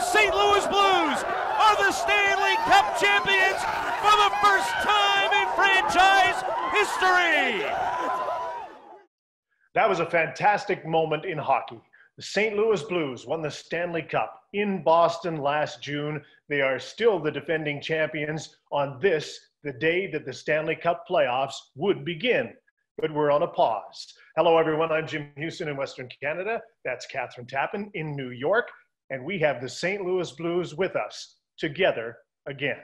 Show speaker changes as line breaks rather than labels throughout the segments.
St. Louis Blues are the Stanley Cup champions for the first time in franchise history.
That was a fantastic moment in hockey. The St. Louis Blues won the Stanley Cup in Boston last June. They are still the defending champions on this, the day that the Stanley Cup Playoffs would begin. But we're on a pause. Hello, everyone. I'm Jim Houston in Western Canada. That's Catherine Tappan in New York. And we have the St. Louis Blues with us together again.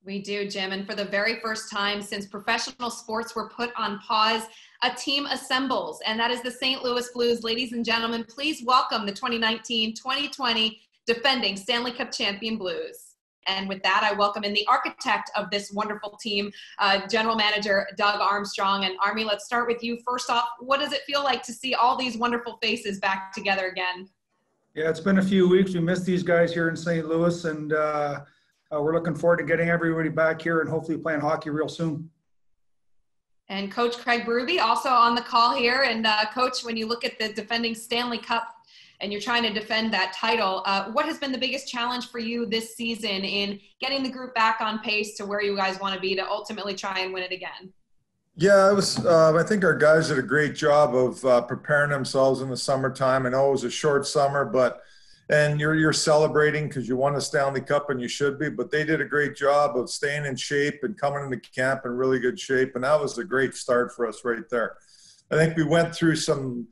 We do, Jim. And for the very first time since professional sports were put on pause, a team assembles, and that is the St. Louis Blues. Ladies and gentlemen, please welcome the 2019-2020 defending Stanley Cup champion Blues. And with that, I welcome in the architect of this wonderful team, General Manager Doug Armstrong. And Army, let's start with you. First off, what does it feel like to see all these wonderful faces back together again?
Yeah, it's been a few weeks. We missed these guys here in St. Louis, and we're looking forward to getting everybody back here and hopefully playing hockey real soon.
And Coach Craig Berube also on the call here. And Coach, when you look at the defending Stanley Cup and you're trying to defend that title, what has been the biggest challenge for you this season in getting the group back on pace to where you guys want to be to ultimately try and win it again?
Yeah, it was. I think our guys did a great job of preparing themselves in the summertime. I know it was a short summer, and you're celebrating because you won the Stanley Cup, and you should be. But they did a great job of staying in shape and coming into camp in really good shape, and that was a great start for us right there. I think we went through some,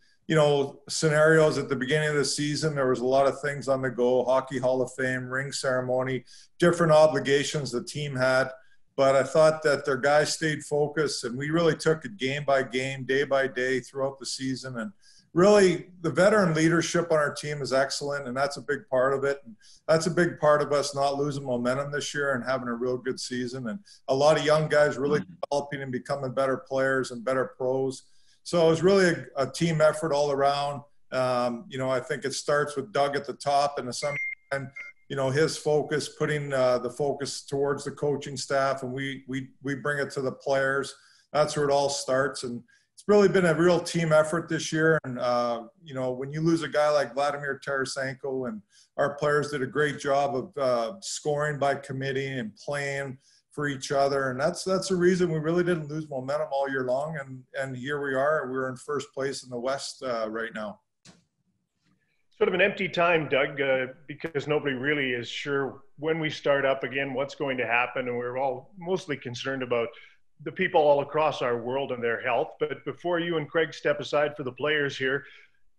scenarios at the beginning of the season. There was a lot of things on the go: Hockey Hall of Fame, ring ceremony, different obligations the team had. But I thought that their guys stayed focused, and we really took it game by game, day by day throughout the season. And really, the veteran leadership on our team is excellent, and that's a big part of it. And that's a big part of us not losing momentum this year and having a real good season. And a lot of young guys really developing and becoming better players and better pros. So it was really a team effort all around. I think it starts with Doug at the top in the summertime. His focus, putting the focus towards the coaching staff, and we bring it to the players. That's where it all starts. And it's really been a real team effort this year. And, when you lose a guy like Vladimir Tarasenko, and our players did a great job of scoring by committee and playing for each other. And that's the reason we really didn't lose momentum all year long. And here we are. We're in first place in the West right now.
Sort of an empty time, Doug, because nobody really is sure when we start up again what's going to happen, and we're all mostly concerned about the people all across our world and their health. But before you and Craig step aside for the players here,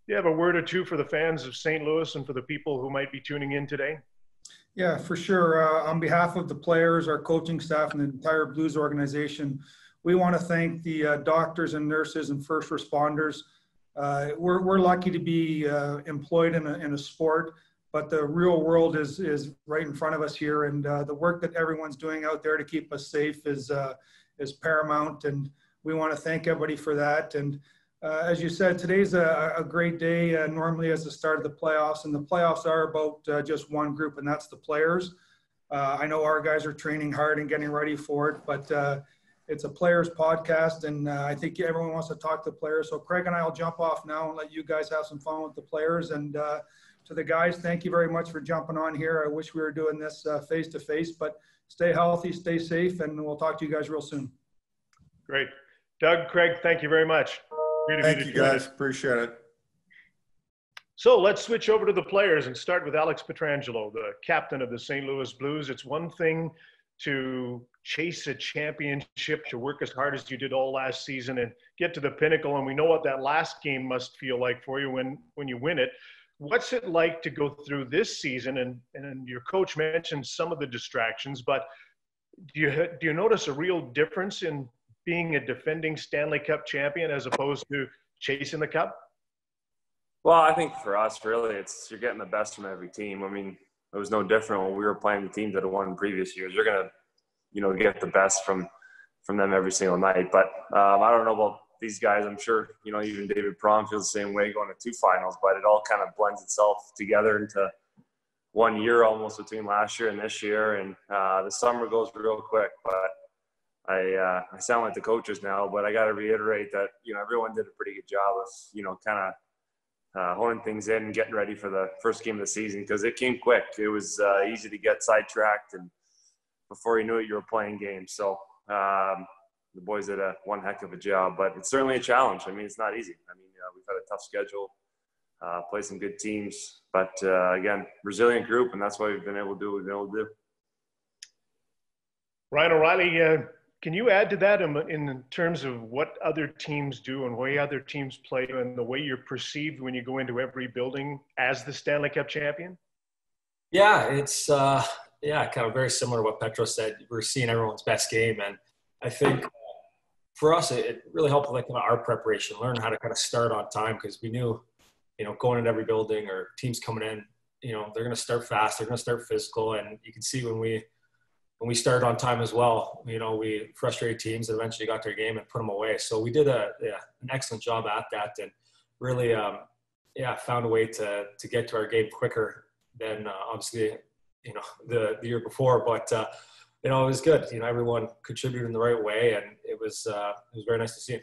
do you have a word or two for the fans of St. Louis and for the people who might be tuning in today?
Yeah, for sure. On behalf of the players, our coaching staff, and the entire Blues organization, we want to thank the doctors and nurses and first responders. We're lucky to be employed in a sport, but the real world is right in front of us here, and the work that everyone's doing out there to keep us safe is paramount, and we want to thank everybody for that. And as you said, today's a great day, normally as the start of the playoffs, and the playoffs are about just one group, and that's the players. I know our guys are training hard and getting ready for it, but it's a players podcast, and I think everyone wants to talk to players. So Craig and I will jump off now and let you guys have some fun with the players. And to the guys, thank you very much for jumping on here. I wish we were doing this face-to-face, but stay healthy, stay safe, and we'll talk to you guys real soon.
Great. Doug, Craig, thank you very much.
Thank you, guys. Appreciate it.
So let's switch over to the players and start with Alex Pietrangelo, the captain of the St. Louis Blues. It's one thing to chase a championship, to work as hard as you did all last season and get to the pinnacle. And we know what that last game must feel like for you when you win it. What's it like to go through this season? And your coach mentioned some of the distractions, but do you notice a real difference in being a defending Stanley Cup champion as opposed to chasing the cup?
Well, I think for us, really, you're getting the best from every team. I mean, it was no different when we were playing the teams that had won in previous years. You're going to, get the best from them every single night. But I don't know about these guys. I'm sure, even David Prom feels the same way going to two finals, but it all kind of blends itself together into 1 year almost between last year and this year. And the summer goes real quick, but I sound like the coaches now, but I got to reiterate that, everyone did a pretty good job of, kind of honing things in and getting ready for the first game of the season, because it came quick. It was easy to get sidetracked, and before you knew it, you were playing games. So the boys did one heck of a job, but it's certainly a challenge. I mean, it's not easy. I mean, we've had a tough schedule, play some good teams, but again, resilient group, and that's why we've been able to do what we've been able to do.
Ryan O'Reilly, can you add to that in terms of what other teams do and the way other teams play and the way you're perceived when you go into every building as the Stanley Cup champion?
Yeah, it's kind of very similar to what Petro said. We're seeing everyone's best game, and I think for us, it really helped with our preparation, learn how to kind of start on time, because we knew, going into every building or teams coming in, they're going to start fast, they're going to start physical, and you can see when we started on time as well, we frustrated teams that eventually got their game and put them away. So we did an excellent job at that, and really, found a way to get to our game quicker than obviously, the year before. But it was good. Everyone contributed in the right way, and it was very nice to see.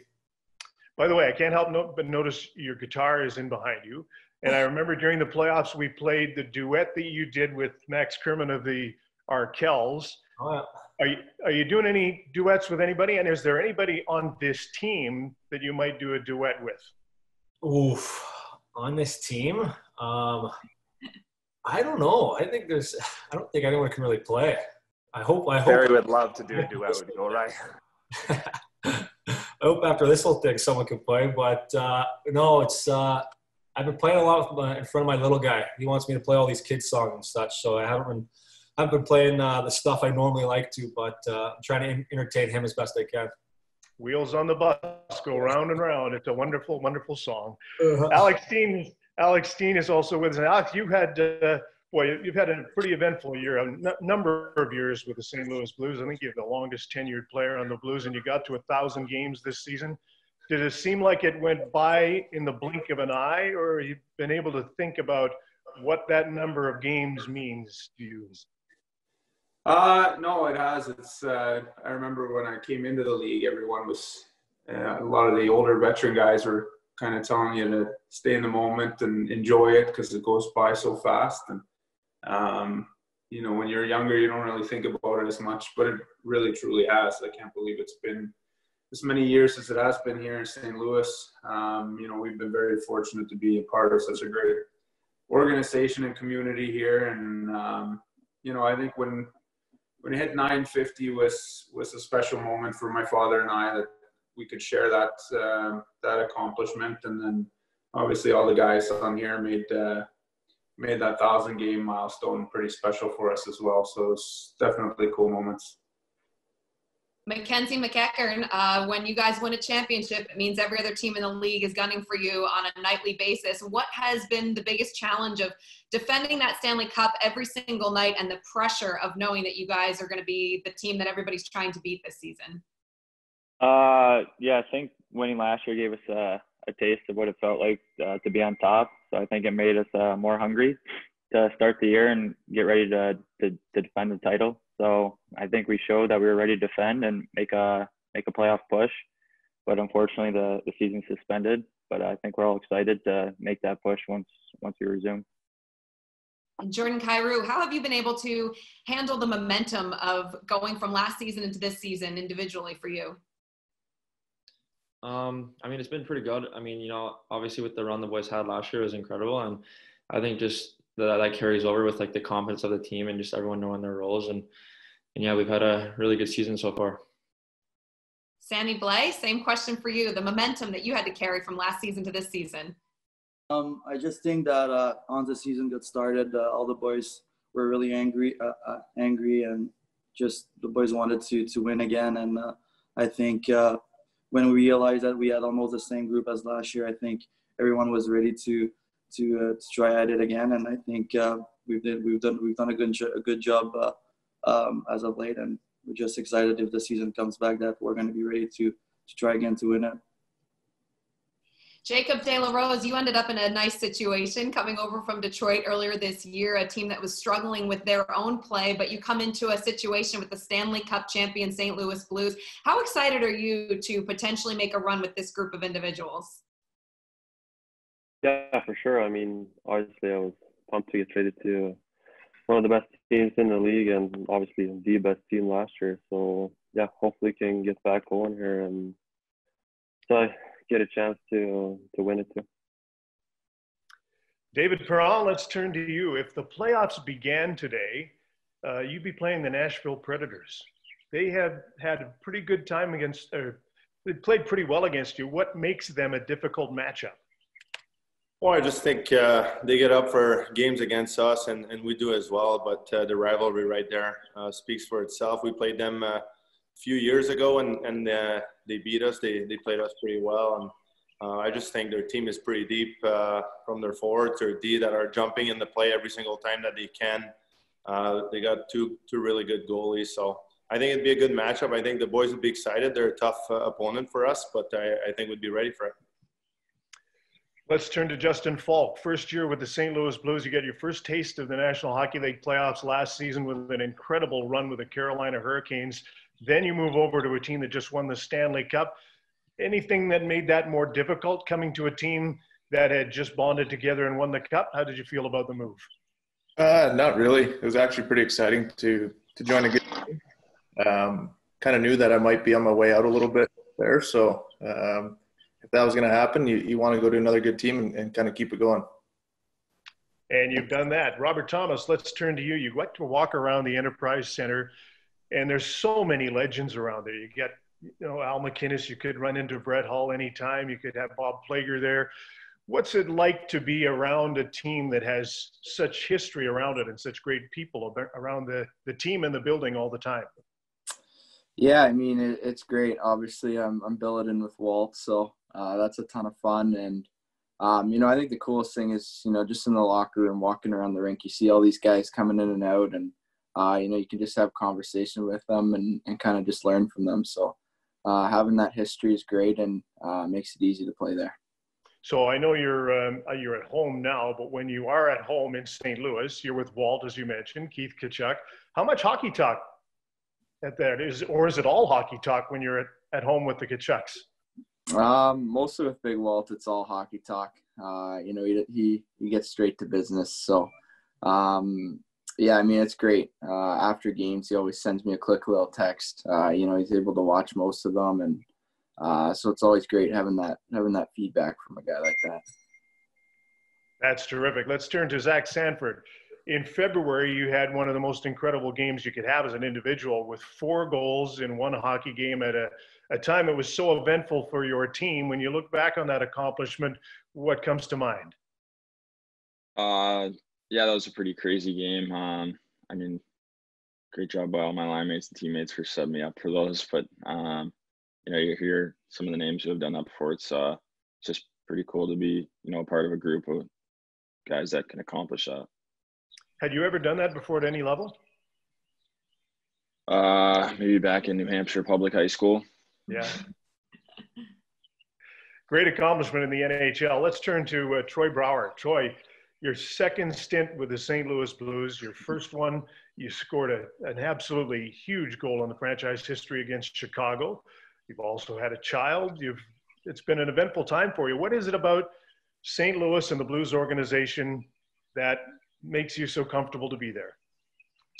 By the way, I can't help but notice your guitar is in behind you. And I remember during the playoffs, we played the duet that you did with Max Kerman of the Arkells.
Oh, yeah.
Are you doing any duets with anybody? And is there anybody on this team that you might do a duet with?
Oof, on this team? I don't know. I don't think anyone can really play. I hope.
Barry would love to do a duet with you, right?
I hope after this whole thing someone can play, but no, it's I've been playing a lot in front of my little guy. He wants me to play all these kids songs and such, so I haven't been playing the stuff I normally like to, but I'm trying to entertain him as best I can.
Wheels on the Bus go round and round. It's a wonderful, wonderful song.
Uh-huh.
Alex Steen is also with us. Alex, you've had a pretty eventful year, a number of years with the St. Louis Blues. I think you're the longest tenured player on the Blues, and you got to 1,000 games this season. Did it seem like it went by in the blink of an eye, or have you been able to think about what that number of games means to you?
No, it has. I remember when I came into the league, everyone was, a lot of the older veteran guys were kind of telling you to stay in the moment and enjoy it because it goes by so fast. And, when you're younger, you don't really think about it as much, but it really, truly has. I can't believe it's been as many years as it has been here in St. Louis. We've been very fortunate to be a part of such a great organization and community here. And, I think when it hit 950 was a special moment for my father and I, that we could share that accomplishment. And then obviously all the guys on here made that 1,000-game milestone pretty special for us as well. So it's definitely cool moments.
Mackenzie McEachern, when you guys win a championship, it means every other team in the league is gunning for you on a nightly basis. What has been the biggest challenge of defending that Stanley Cup every single night and the pressure of knowing that you guys are going to be the team that everybody's trying to beat this season?
I think winning last year gave us a taste of what it felt like to be on top. So I think it made us more hungry to start the year and get ready to defend the title. So I think we showed that we were ready to defend and make a playoff push. But unfortunately, the season's suspended. But I think we're all excited to make that push once we resume.
Jordan Caillou, how have you been able to handle the momentum of going from last season into this season individually for you?
It's been pretty good. Obviously with the run the boys had last year was incredible. And I think just that carries over with the confidence of the team and just everyone knowing their roles. And yeah, we've had a really good season so far.
Sandy Blais, same question for you. The momentum that you had to carry from last season to this season.
I just think that once the season got started, all the boys were really angry, and just the boys wanted to win again. And I think when we realized that we had almost the same group as last year, I think everyone was ready to try at it again. And I think we've done a good job as of late, and we're just excited if the season comes back that we're going to be ready to try again to win it.
Jacob De La Rose, you ended up in a nice situation coming over from Detroit earlier this year, a team that was struggling with their own play, but you come into a situation with the Stanley Cup champion St. Louis Blues. How excited are you to potentially make a run with this group of individuals?
Yeah, for sure. I mean, obviously, I was pumped to get traded to one of the best teams in the league, and obviously the best team last year. So yeah, hopefully can get back going here and get a chance to win it too.
David Perron, let's turn to you. If the playoffs began today, you'd be playing the Nashville Predators. They have had a pretty good time against, or they played pretty well against you. What makes them a difficult matchup?
Well, I just think they get up for games against us, and we do as well. But the rivalry right there speaks for itself. We played them a few years ago, and they beat us. They played us pretty well. And I just think their team is pretty deep from their forwards or D that are jumping in the play every single time that they can. They got two really good goalies. So I think it'd be a good matchup. I think the boys would be excited. They're a tough opponent for us, but I think we'd be ready for it.
Let's turn to Justin Falk. First year with the St. Louis Blues. You get your first taste of the National Hockey League playoffs last season with an incredible run with the Carolina Hurricanes. Then you move over to a team that just won the Stanley Cup. Anything that made that more difficult, coming to a team that had just bonded together and won the Cup? How did you feel about the move?
Not really. It was actually pretty exciting to join a good team. Kind of knew that I might be on my way out a little bit there. So if that was going to happen, you want to go to another good team and kind of keep it going.
And you've done that. Robert Thomas, let's turn to you. You got to walk around the Enterprise Center, and there's so many legends around there. You get, Al McInnes. You could run into Brett Hull anytime. You could have Bob Plager there. What's it like to be around a team that has such history around it and such great people around the team and the building all the time?
Yeah, I mean, it's great. Obviously, I'm billeted with Walt, so that's a ton of fun. And, I think the coolest thing is, just in the locker room, walking around the rink, you see all these guys coming in and out, and, you can just have conversation with them and kind of just learn from them. So having that history is great and makes it easy to play there.
So I know you're at home now, but when you are at home in St. Louis, you're with Walt, as you mentioned, Keith Tkachuk. How much hockey talk at that is, or is it all hockey talk when you're at home with the Tkachuks?
Mostly with Big Walt, it's all hockey talk. He gets straight to business. So, yeah, I mean, it's great. After games, he always sends me a quick little text. He's able to watch most of them, and so it's always great having that feedback from a guy like that.
That's terrific. Let's turn to Zack Sanford. In February, you had one of the most incredible games you could have as an individual, with 4 goals in one hockey game at a time that was so eventful for your team. When you look back on that accomplishment, what comes to mind?
Yeah, that was a pretty crazy game. I mean, great job by all my line mates and teammates for setting me up for those. But, you hear some of the names who have done that before. It's just pretty cool to be, a part of a group of guys that can accomplish that.
Had you ever done that before at any level?
Maybe back in New Hampshire Public High School.
Yeah. Great accomplishment in the NHL. Let's turn to Troy Brouwer. Troy, your second stint with the St. Louis Blues, your first one, you scored an absolutely huge goal in the franchise history against Chicago. You've also had a child. It's been an eventful time for you. What is it about St. Louis and the Blues organization that makes you so comfortable to be there?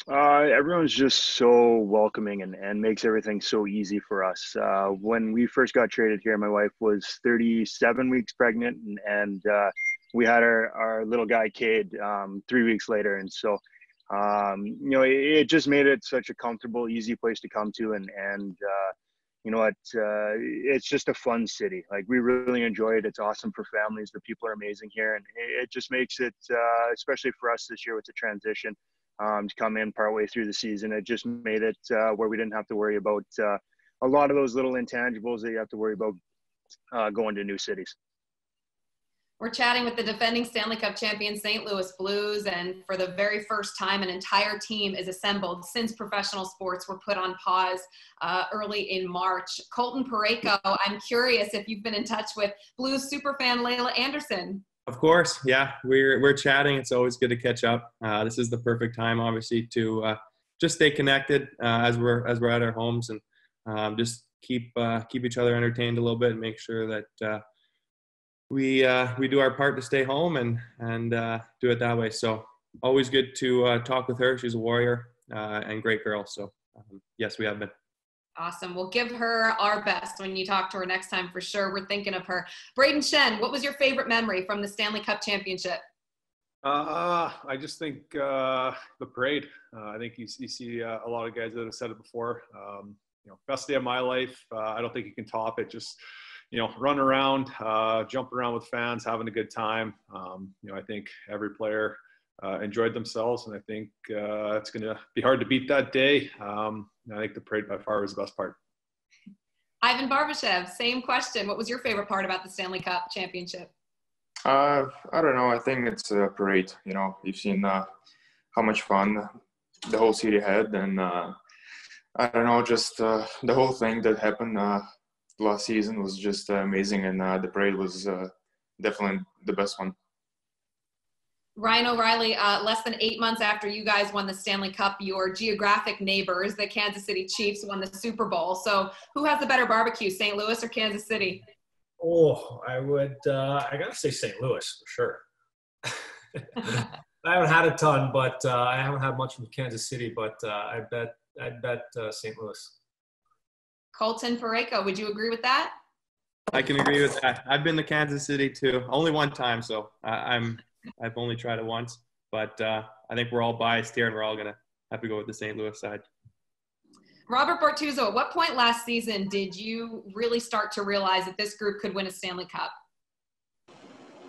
Everyone's just so welcoming and makes everything so easy for us. When we first got traded here, my wife was 37 weeks pregnant, and we had our little guy, Cade, 3 weeks later. And so, it just made it such a comfortable, easy place to come to. And it's just a fun city. Like, we really enjoy it. It's awesome for families. The people are amazing here. And it just makes it, especially for us this year with the transition, to come in partway through the season, it just made it where we didn't have to worry about a lot of those little intangibles that you have to worry about going to new cities.
We're chatting with the defending Stanley Cup champion St. Louis Blues, and for the very first time, an entire team is assembled since professional sports were put on pause early in March. Colton Parayko, I'm curious if you've been in touch with Blues superfan Layla Anderson.
Of course, yeah. We're chatting. It's always good to catch up. This is the perfect time, obviously, to just stay connected as we're at our homes, and just keep each other entertained a little bit, and make sure that we do our part to stay home and do it that way. So always good to talk with her. She's a warrior and great girl. So yes, we have been.
Awesome. We'll give her our best when you talk to her next time for sure. We're thinking of her. Braden Shen, what was your favorite memory from the Stanley Cup Championship?
I just think the parade. I think you see a lot of guys that have said it before. Best day of my life. I don't think you can top it. Just run around, jump around with fans, having a good time. I think every player enjoyed themselves, and I think it's going to be hard to beat that day. I think the parade by far was the best part.
Ivan Barbashev, same question. What was your favorite part about the Stanley Cup Championship?
I don't know. I think it's a parade. You've seen how much fun the whole city had, and I don't know, just the whole thing that happened last season was just amazing, and the parade was definitely the best one.
Ryan O'Reilly, less than 8 months after you guys won the Stanley Cup, your geographic neighbors, the Kansas City Chiefs, won the Super Bowl. So who has the better barbecue, St. Louis or Kansas City?
Oh, I got to say St. Louis for sure. I haven't had a ton, but I haven't had much from Kansas City, but I'd bet St. Louis.
Colton Pareko, would you agree with that?
I can agree with that. I've been to Kansas City too, only one time, so I've only tried it once, but I think we're all biased here, and we're all going to have to go with the St. Louis side.
Robert Bortuzzo, at what point last season did you really start to realize that this group could win a Stanley Cup?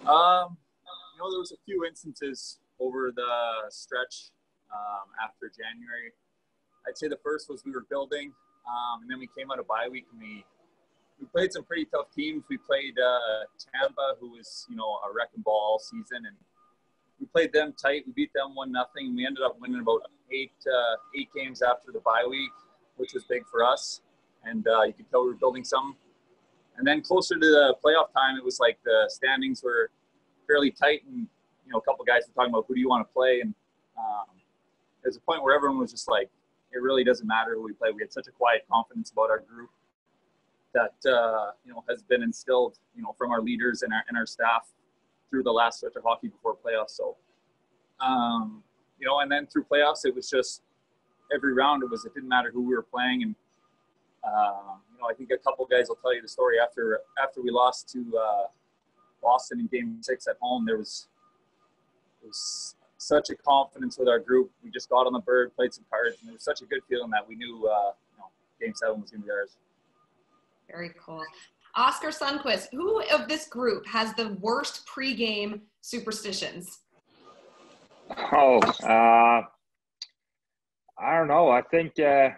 There was a few instances over the stretch after January. I'd say the first was we were building, and then we came out of bye week, and we played some pretty tough teams. We played Tampa, who was, a wrecking ball all season, and we played them tight. We beat them 1-0, and we ended up winning about eight games after the bye week, which was big for us. And you could tell we were building some. And then closer to the playoff time, it was like the standings were fairly tight, and a couple guys were talking about who do you want to play, and there's a point where everyone was just like, it really doesn't matter who we play. We had such a quiet confidence about our group that has been instilled from our leaders and our staff through the last stretch of hockey before playoffs. So and then through playoffs, it was just every round it didn't matter who we were playing, and I think a couple guys will tell you the story after we lost to Boston in Game 6 at home. There was such a confidence with our group. We just got on the bird, played some cards, and it was such a good feeling that we knew Game 7 was going to be ours.
Very cool. Oscar Sundquist, who of this group has the worst pregame superstitions?
Oh, I don't know. I think I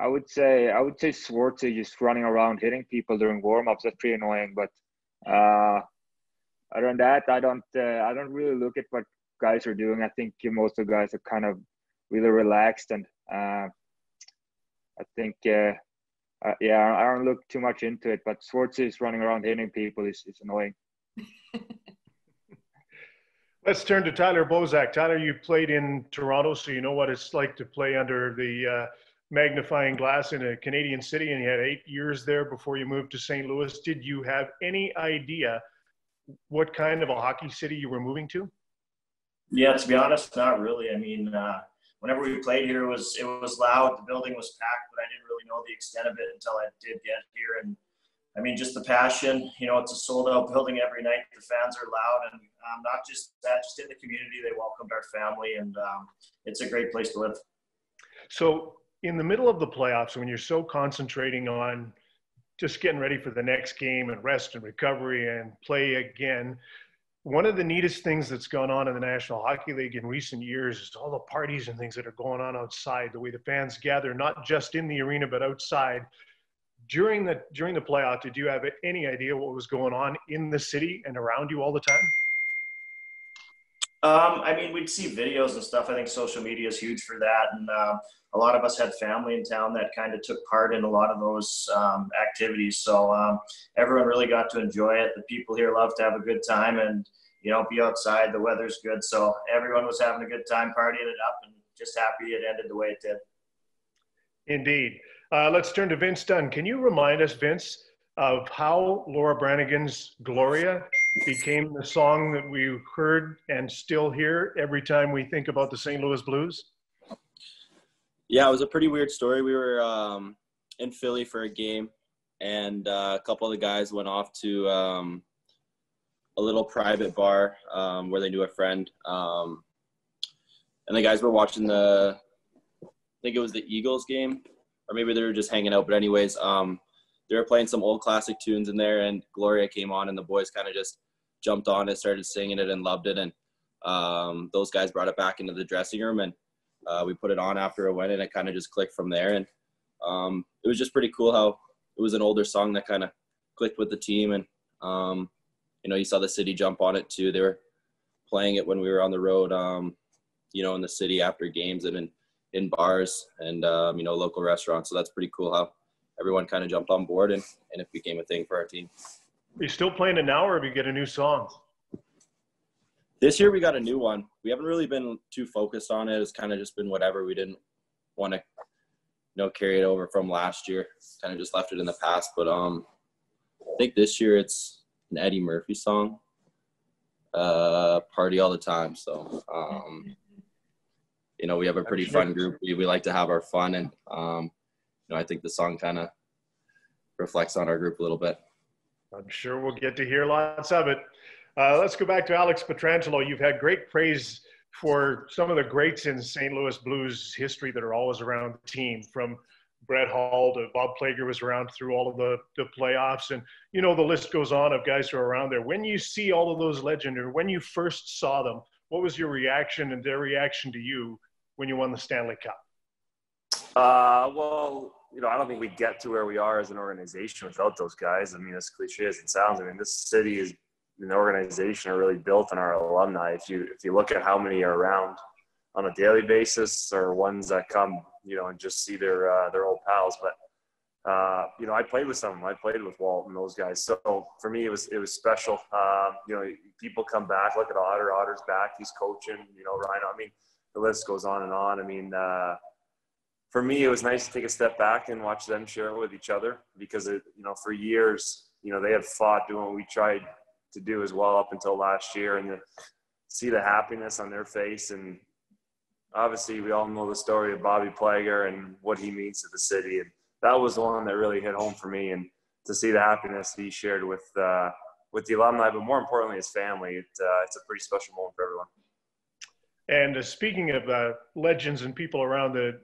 would say Swartz is just running around hitting people during warm-ups. That's pretty annoying. But other than that, I don't really look at what guys are doing. I think most of the guys are kind of really relaxed, and I think I don't look too much into it. But Swartz is running around hitting people. It's annoying.
Let's turn to Tyler Bozak. Tyler, you played in Toronto, so you know what it's like to play under the magnifying glass in a Canadian city, and you had 8 years there before you moved to St. Louis. Did you have any idea what kind of a hockey city you were moving to?
Yeah, to be honest, not really. I mean, whenever we played here, it was loud. The building was packed, but I didn't really know the extent of it until I did get here. And I mean, just the passion, it's a sold out building every night. The fans are loud, and not just that, just in the community, they welcomed our family, and it's a great place to live.
So in the middle of the playoffs, when you're so concentrating on just getting ready for the next game and rest and recovery and play again, one of the neatest things that's gone on in the National Hockey League in recent years is all the parties and things that are going on outside, the way the fans gather, not just in the arena, but outside. During the playoff, did you have any idea what was going on in the city and around you all the time?
I mean, we'd see videos and stuff. I think social media is huge for that. And a lot of us had family in town that kind of took part in a lot of those activities. So everyone really got to enjoy it. The people here love to have a good time and, be outside. The weather's good. So everyone was having a good time partying it up, and just happy it ended the way it did.
Indeed. Let's turn to Vince Dunn. Can you remind us, Vince, of how Laura Branigan's Gloria became the song that we heard and still hear every time we think about the St. Louis Blues?
Yeah, it was a pretty weird story. We were in Philly for a game, and a couple of the guys went off to a little private bar where they knew a friend. And the guys were watching I think it was the Eagles game, or maybe they were just hanging out. But anyways, they were playing some old classic tunes in there, and Gloria came on, and the boys kind of just jumped on it, started singing it, and loved it. And those guys brought it back into the dressing room, and we put it on after a win, and it kind of just clicked from there. And it was just pretty cool how it was an older song that kind of clicked with the team. And, you saw the city jump on it too. They were playing it when we were on the road, in the city after games and in bars and, local restaurants. So that's pretty cool how everyone kind of jumped on board and it became a thing for our team.
Are you still playing it now, or have you get a new song?
This year we got a new one. We haven't really been too focused on it. It's kind of just been whatever. We didn't want to, carry it over from last year. Kind of just left it in the past. But I think this year it's an Eddie Murphy song, Party All the Time. So, we have a pretty fun group. We like to have our fun. And, I think the song kind of reflects on our group a little bit.
I'm sure we'll get to hear lots of it. Let's go back to Alex Pietrangelo. You've had great praise for some of the greats in St. Louis Blues history that are always around the team, from Brett Hall to Bob Plager was around through all of the playoffs. And, the list goes on of guys who are around there. When you see all of those legends, or when you first saw them, what was your reaction and their reaction to you when you won the Stanley Cup?
I don't think we get to where we are as an organization without those guys. I mean, as cliche as it sounds, this city is an organization are really built on our alumni. If you look at how many are around on a daily basis, or ones that come, and just see their old pals. But I played with some of them. I played with Walt and those guys. So for me, it was special. People come back. Look at Otter. Otter's back. He's coaching. Ryan. The list goes on and on. For me, it was nice to take a step back and watch them share it with each other, because for years, they had fought doing what we tried to do as well up until last year, and to see the happiness on their face. And obviously we all know the story of Bobby Plager and what he means to the city, and that was the one that really hit home for me. And to see the happiness he shared with the alumni, but more importantly his family, it's a pretty special moment for everyone.
And speaking of legends and people around the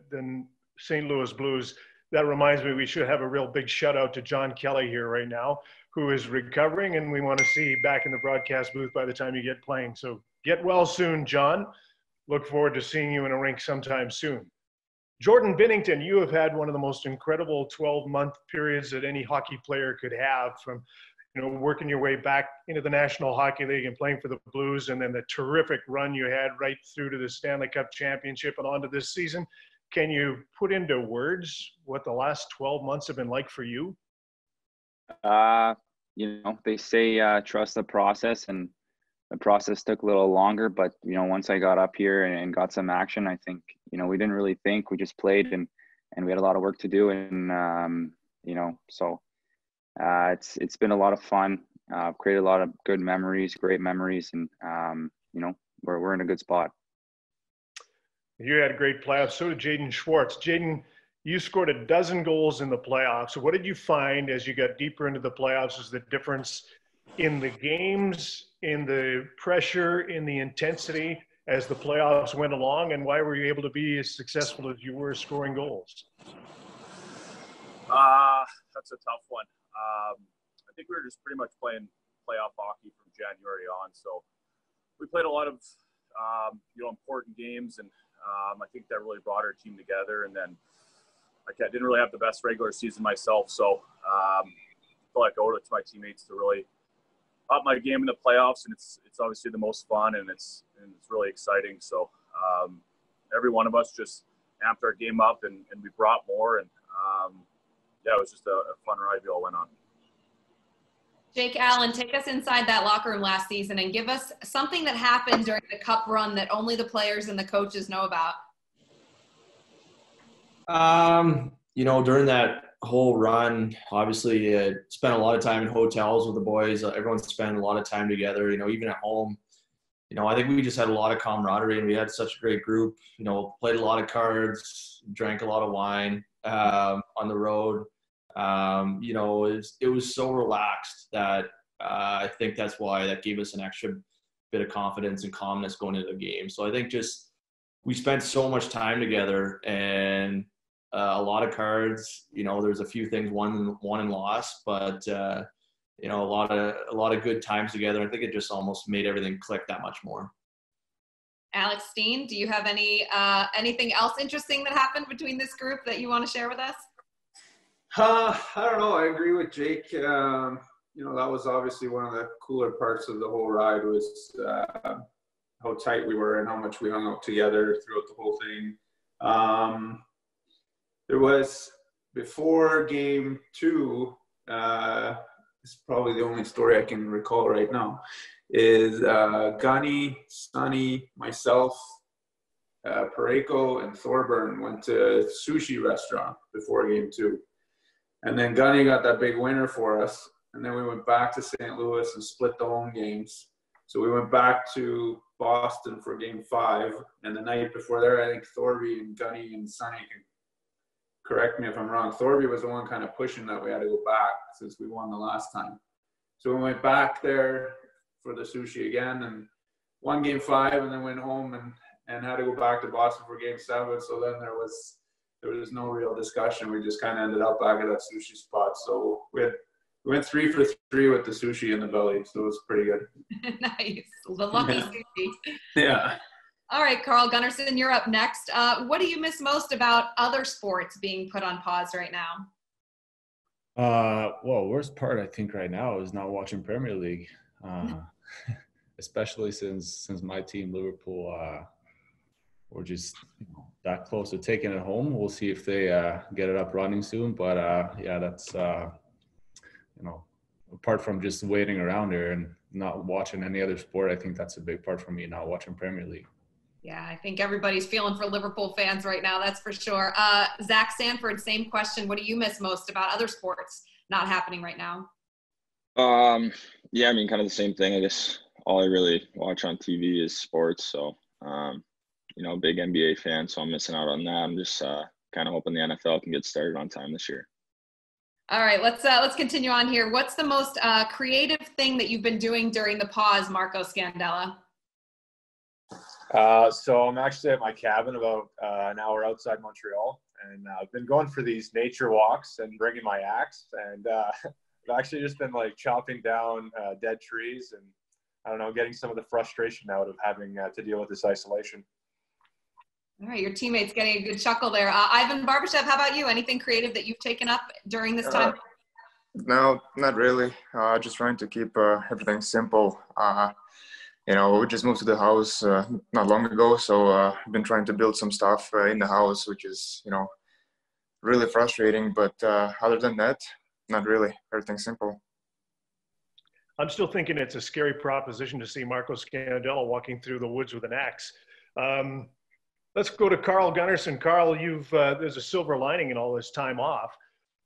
St. Louis Blues, that reminds me we should have a real big shout out to John Kelly here right now, who is recovering, and we want to see you back in the broadcast booth by the time you get playing. So get well soon, John. Look forward to seeing you in a rink sometime soon. Jordan Bennington, you have had one of the most incredible 12-month periods that any hockey player could have, from working your way back into the National Hockey League and playing for the Blues, and then the terrific run you had right through to the Stanley Cup Championship and on to this season. Can you put into words what the last 12 months have been like for you?
They say trust the process, and the process took a little longer, but once I got up here and got some action, I think we didn't really think, we just played, and we had a lot of work to do, and so it's been a lot of fun. Created a lot of good memories, great memories, and we're in a good spot.
You had a great playoffs. So did Jaden Schwartz. Jaden, you scored 12 goals in the playoffs. So what did you find as you got deeper into the playoffs? Was the difference in the games, in the pressure, in the intensity as the playoffs went along? And why were you able to be as successful as you were scoring goals?
That's a tough one. I think we were just pretty much playing playoff hockey from January on. So we played a lot of, important games, and I think that really brought our team together. And then I didn't really have the best regular season myself, so I feel like I owed it to my teammates to really up my game in the playoffs. And it's obviously the most fun, and it's really exciting. So every one of us just amped our game up, and we brought more. And it was just a fun ride we all went on.
Jake Allen, take us inside that locker room last season and give us something that happened during the Cup run that only the players and the coaches know about.
During that whole run, obviously, spent a lot of time in hotels with the boys. Everyone spent a lot of time together, even at home. I think we just had a lot of camaraderie, and we had such a great group. Played a lot of cards, drank a lot of wine on the road. It was so relaxed that I think that's why that gave us an extra bit of confidence and calmness going into the game. So I think just we spent so much time together, and a lot of cards. There's a few things won and lost, but a lot of good times together. I think it just almost made everything click that much more.
Alex Steen, do you have anything else interesting that happened between this group that you want to share with us?
I don't know. I agree with Jake. That was obviously one of the cooler parts of the whole ride was how tight we were and how much we hung out together throughout the whole thing. There was, before game 2, it's probably the only story I can recall right now, is Gunny, Sonny, myself, Pareko, and Thorburn went to a sushi restaurant before game 2. And then Gunny got that big winner for us. And then we went back to St. Louis and split the home games. So we went back to Boston for game 5. And the night before there, I think Thorby and Gunny and Sonny can correct me if I'm wrong. Thorby was the one kind of pushing that we had to go back since we won the last time. So we went back there for the sushi again and won game 5 and then went home and had to go back to Boston for game 7. So then there was no real discussion. We just kind of ended up back at that sushi spot. So we went 3 for 3 with the sushi in the belly. So it was pretty good.
Nice. The lucky sushi.
Yeah.
All right, Carl Gunnarsson, you're up next. What do you miss most about other sports being put on pause right now?
Well, worst part I think right now is not watching Premier League, especially since my team Liverpool, we're just that close to taking it home. We'll see if they get it up running soon. But yeah, that's apart from just waiting around there and not watching any other sport, I think that's a big part for me not watching Premier League.
Yeah, I think everybody's feeling for Liverpool fans right now, that's for sure. Zack Sanford, same question. What do you miss most about other sports not happening right now?
Yeah, I mean, kind of the same thing. I guess all I really watch on TV is sports. So, big NBA fan, so I'm missing out on that. I'm just kind of hoping the NFL can get started on time this year.
All right, let's continue on here. What's the most creative thing that you've been doing during the pause, Marco Scandella?
So I'm actually at my cabin about an hour outside Montreal, and I've been going for these nature walks and bringing my axe, and I've actually just been chopping down dead trees and, I don't know, getting some of the frustration out of having to deal with this isolation.
All right, your teammate's getting a good chuckle there. Ivan Barbashev, how about you? Anything creative that you've taken up during this time?
No, not really. Just trying to keep everything simple. We just moved to the house not long ago, so I've been trying to build some stuff in the house, which is, really frustrating. But other than that, not really. Everything's simple.
I'm still thinking it's a scary proposition to see Marco Scandella walking through the woods with an axe. Let's go to Carl Gunnarsson. Carl, there's a silver lining in all this time off.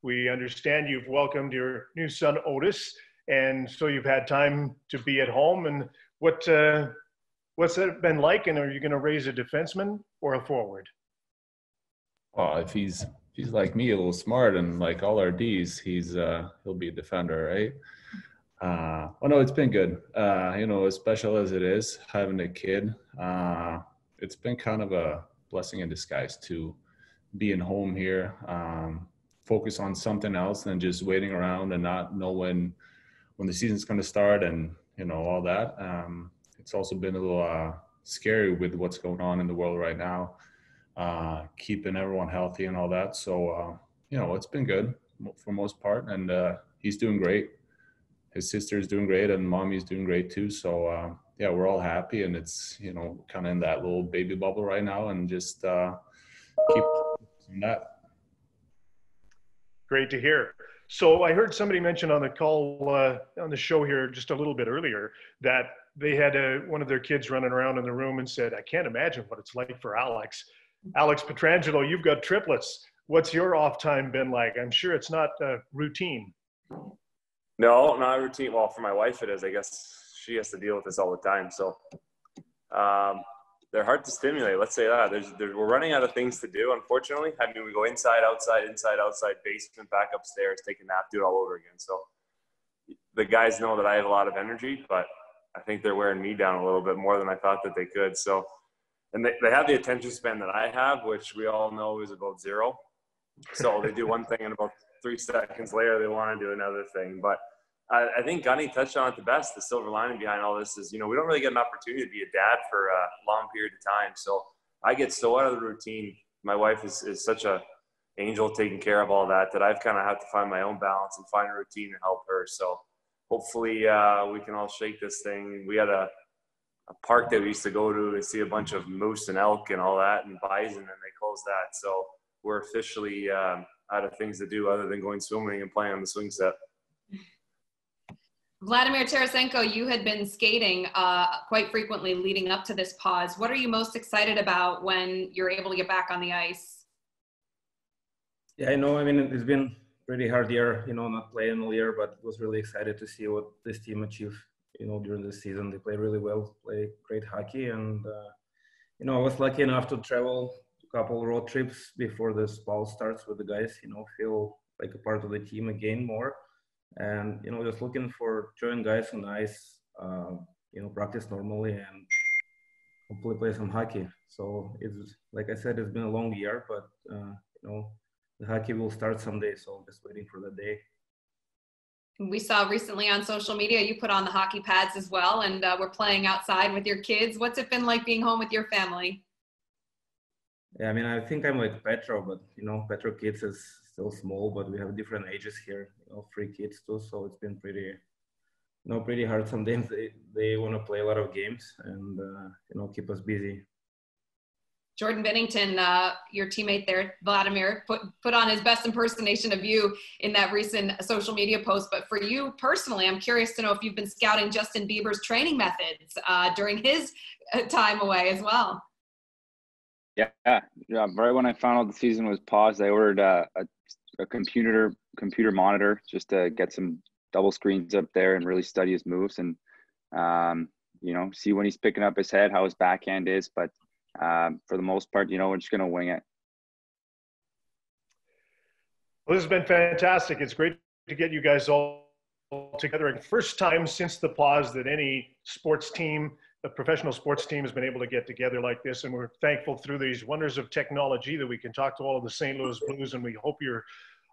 We understand you've welcomed your new son, Otis, and so you've had time to be at home. And what's that been like? And are you going to raise a defenseman or a forward?
Well, if he's like me, a little smart, and like all our Ds, he'll be a defender, right? No, it's been good. As special as it is having a kid, it's been kind of a blessing in disguise to being home here, focus on something else than just waiting around and not know when the season's going to start and all that. It's also been a little scary with what's going on in the world right now, keeping everyone healthy and all that. So it's been good for most part, and he's doing great. His sister's doing great, and mommy's doing great too. So yeah, we're all happy, and it's kind of in that little baby bubble right now, and just keep doing that.
Great to hear. So I heard somebody mention on the call on the show here just a little bit earlier that they had one of their kids running around in the room and said, "I can't imagine what it's like for Alex. Alex Pietrangelo, you've got triplets. What's your off time been like? I'm sure it's not routine.
No, not routine. Well, for my wife it is. I guess she has to deal with this all the time. So they're hard to stimulate. Let's say that. We're running out of things to do, unfortunately. I mean, we go inside, outside, basement, back upstairs, take a nap, do it all over again. So the guys know that I have a lot of energy, but I think they're wearing me down a little bit more than I thought that they could. So, and they have the attention span that I have, which we all know is about 0. So they do one thing and about 3 seconds later, they want to do another thing. But I think Gunny touched on it the best. The silver lining behind all this is, we don't really get an opportunity to be a dad for a long period of time. So I get so out of the routine. My wife is such a angel taking care of all that I've kind of had to find my own balance and find a routine and help her. So hopefully we can all shake this thing. We had a park that we used to go to see a bunch of moose and elk and all that and bison, and they closed that. So we're officially out of things to do other than going swimming and playing on the swing set.
Vladimir Tarasenko, you had been skating quite frequently leading up to this pause. What are you most excited about when you're able to get back on the ice?
Yeah, I know. I mean, it's been pretty hard year, not playing all year, but was really excited to see what this team achieved, during the season. They play really well, play great hockey. And, I was lucky enough to travel a couple road trips before this pause starts with the guys, feel like a part of the team again more. And, just looking for join guys on ice, practice normally and hopefully play some hockey. So it's, like I said, it's been a long year, but, the hockey will start someday. So just waiting for that day.
We saw recently on social media, you put on the hockey pads as well, and we're playing outside with your kids. What's it been like being home with your family?
Yeah, I mean, I think I'm like Petro, but, Petro kids is still small, but we have different ages here, 3 kids too. So it's been pretty, pretty hard. Sometimes they want to play a lot of games and, keep us busy.
Jordan Bennington, your teammate there, Vladimir, put on his best impersonation of you in that recent social media post. But for you personally, I'm curious to know if you've been scouting Justin Bieber's training methods during his time away as well.
Yeah. Right when I found out the season was paused, I ordered a computer monitor just to get some double screens up there and really study his moves and, see when he's picking up his head, how his backhand is. But for the most part, we're just going to wing it.
Well, this has been fantastic. It's great to get you guys all together. And first time since the pause that any sports team, a professional sports team, has been able to get together like this. And we're thankful through these wonders of technology that we can talk to all of the St. Louis Blues. And we hope you're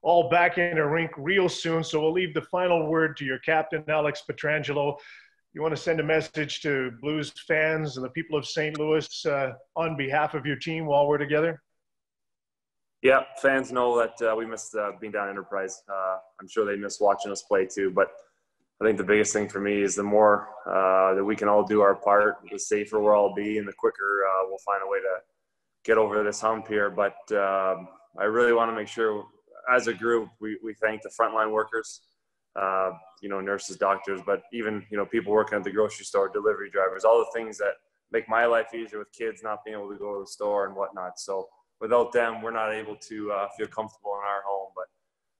all back in a rink real soon. So we'll leave the final word to your captain, Alex Pietrangelo. You want to send a message to Blues fans and the people of St. Louis on behalf of your team while we're together?
Yeah, fans know that we miss being down Enterprise. I'm sure they miss watching us play too. But I think the biggest thing for me is the more that we can all do our part, the safer we'll all be, and the quicker we'll find a way to get over this hump here. But I really want to make sure, as a group, we thank the frontline workers. Nurses, doctors, but even, people working at the grocery store, delivery drivers, all the things that make my life easier with kids not being able to go to the store and whatnot. So without them, we're not able to feel comfortable in our home. But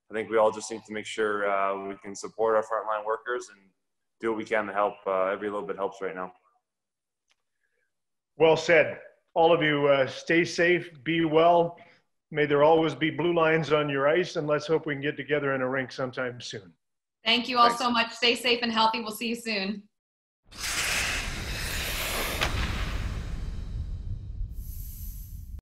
I think we all just need to make sure we can support our frontline workers and do what we can to help. Every little bit helps right now.
Well said. All of you stay safe, be well. May there always be blue lines on your ice, and let's hope we can get together in a rink sometime soon.
Thank you all so much. Stay safe and healthy. We'll see you soon.